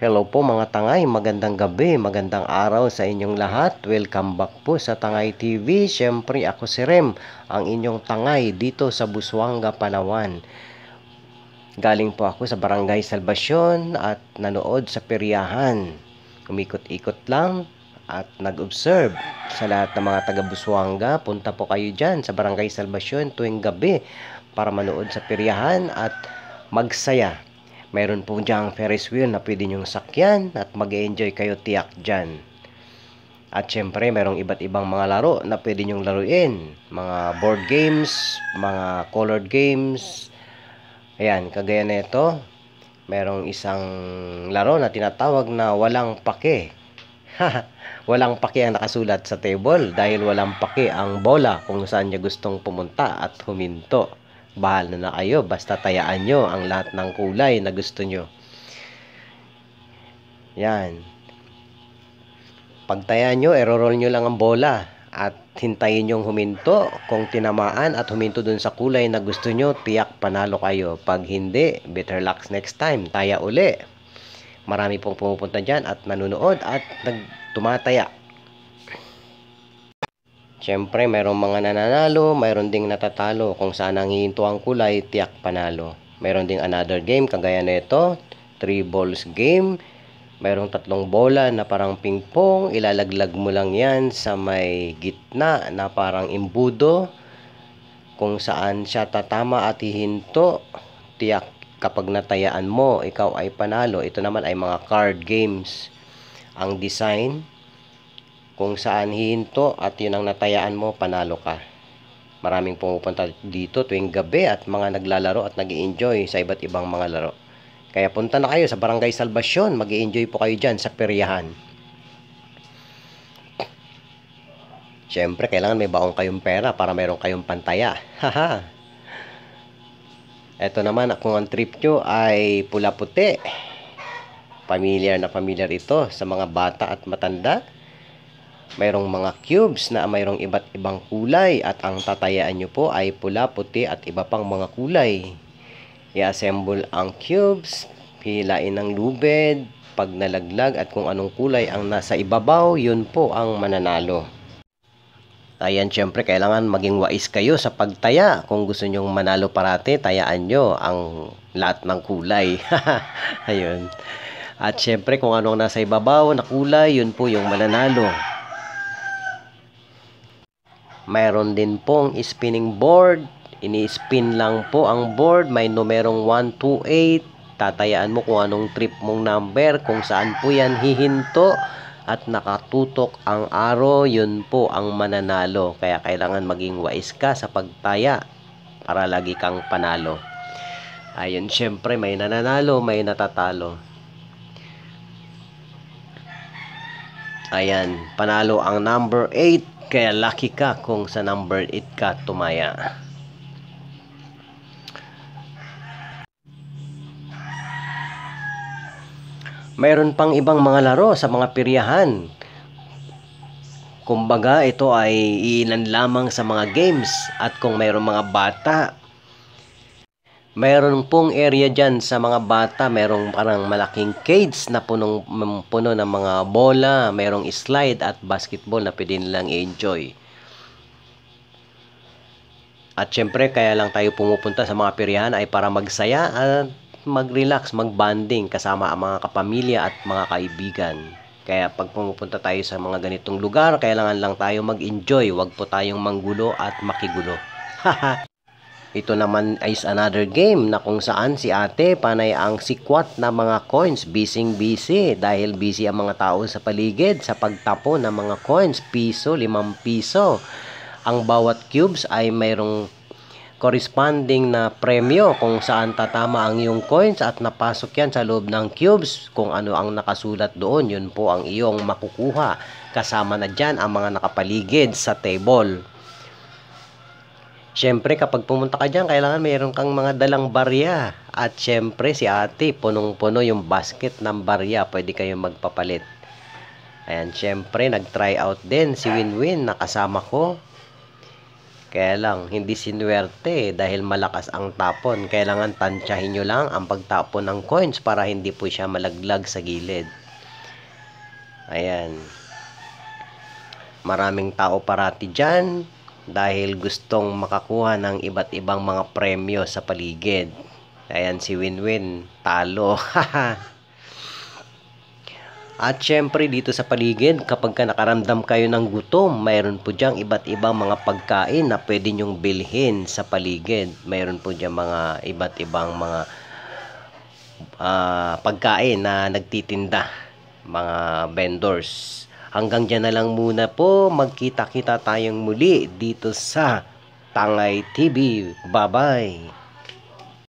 Hello po mga tangay, magandang gabi, magandang araw sa inyong lahat. Welcome back po sa Tangay TV. Siyempre ako si Rem, ang inyong tangay dito sa Busuanga, Palawan. Galing po ako sa Barangay Salvacion at nanood sa peryahan. Umikot-ikot lang at nag-observe sa lahat ng mga taga Busuanga. Punta po kayo dyan sa Barangay Salvacion tuwing gabi para manood sa peryahan at magsaya. Mayroon po diyang Ferris wheel na pwede nyong sakyan at mag-enjoy kayo tiyak dyan. At syempre, mayroong iba't ibang mga laro na pwede nyong laruin. Mga board games, mga colored games. Ayan, kagaya na ito. Mayroong isang laro na tinatawag na walang pake. Walang pake ang nakasulat sa table dahil walang pake ang bola kung saan niya gustong pumunta at huminto. Bahala na kayo, basta tayaan nyo ang lahat ng kulay na gusto nyo. Yan. Pag tayaan nyo, i-roll nyo lang ang bola at hintayin nyong huminto. Kung tinamaan at huminto dun sa kulay na gusto nyo, tiyak panalo kayo. Pag hindi, better luck next time. Taya uli. Marami pong pumupunta dyan at nanonood at tumataya. Siyempre, mayroong mga nananalo, mayroon ding natatalo. Kung saan ang hihinto ang kulay, tiyak panalo. Mayroon ding another game, kagaya na ito, 3 balls game. Mayroong 3 bola na parang ping-pong. Ilalaglag mo lang yan sa may gitna na parang imbudo. Kung saan siya tatama at hihinto, tiyak kapag natayaan mo, ikaw ay panalo. Ito naman ay mga card games. Ang design, kung saan hihinto at yun ang natayaan mo, panalo ka. Maraming pumupunta dito tuwing gabi at mga naglalaro at nag-i-enjoy sa iba't ibang mga laro. Kaya punta na kayo sa Barangay Salvacion, mag-i-enjoy po kayo dyan sa peryahan. Siyempre, kailangan may baong kayong pera para meron kayong pantaya. Haha. Ito naman, kung ang trip nyo ay pula-puti. Familiar na familiar ito sa mga bata at matanda. Mayroong mga cubes na mayroong iba't ibang kulay at ang tatayaan nyo po ay pula, puti at iba pang mga kulay. I-assemble ang cubes, hilain ng lubid, pag nalaglag at kung anong kulay ang nasa ibabaw, yun po ang mananalo. Ayan, syempre kailangan maging wais kayo sa pagtaya. Kung gusto nyong manalo parati, tayaan nyo ang lahat ng kulay. Ayun. At syempre kung anong nasa ibabaw na kulay, yun po yung mananalo. Mayroon din pong spinning board. Ini-spin lang po ang board. May numerong 1 to 8. Tatayaan mo kung anong trip mong number. Kung saan po yan hihinto. At nakatutok ang arrow. Yun po ang mananalo. Kaya kailangan maging wais ka sa pagtaya. Para lagi kang panalo. Ayun, syempre may nananalo, may natatalo. Ayan, panalo ang number 8. Kaya lucky ka kung sa number 8 ka tumaya. Mayroon pang ibang mga laro sa mga peryahan. Kumbaga, ito ay iilan lamang sa mga games. At kung mayroong mga bata, mayroon pong area dyan sa mga bata. Mayroong parang malaking cage na puno ng mga bola. Mayroong slide at basketball na pwede nilang i-enjoy. At syempre, kaya lang tayo pumupunta sa mga peryahan ay para magsaya at mag-relax, mag-bonding kasama ang mga kapamilya at mga kaibigan. Kaya pag pumupunta tayo sa mga ganitong lugar, kailangan lang tayo mag-enjoy. Huwag po tayong manggulo at makigulo. Ito naman is another game na kung saan si ate panay ang sikwat na mga coins. Busy dahil busy ang mga tao sa paligid sa pagtapo ng mga coins. Piso, 5 piso. Ang bawat cubes ay mayroong corresponding na premyo kung saan tatama ang iyong coins at napasok yan sa loob ng cubes. Kung ano ang nakasulat doon, yun po ang iyong makukuha. Kasama na dyan ang mga nakapaligid sa table. Siyempre, kapag pumunta ka dyan, kailangan mayroon kang mga dalang barya. At siyempre, si ate, punong-puno yung basket ng barya. Pwede kayong magpapalit. Ayan, siyempre, nag-try out din si Winwin na kasama ko. Kaya lang, hindi sinuwerte dahil malakas ang tapon. Kailangan tansyahin nyo lang ang pagtapon ng coins para hindi po siya malaglag sa gilid. Ayan. Maraming tao parati dyan dahil gustong makakuha ng iba't ibang mga premyo sa paligid. Ayan si Winwin, talo. At syempre dito sa paligid, kapag ka nakaramdam kayo ng gutom, mayroon po diyang iba't ibang mga pagkain na pwede nyong bilhin sa paligid. Mayroon po diyang mga iba't ibang mga pagkain na nagtitinda, mga vendors. Hanggang dyan na lang muna po, magkita-kita tayong muli dito sa Tangay TV. Bye-bye!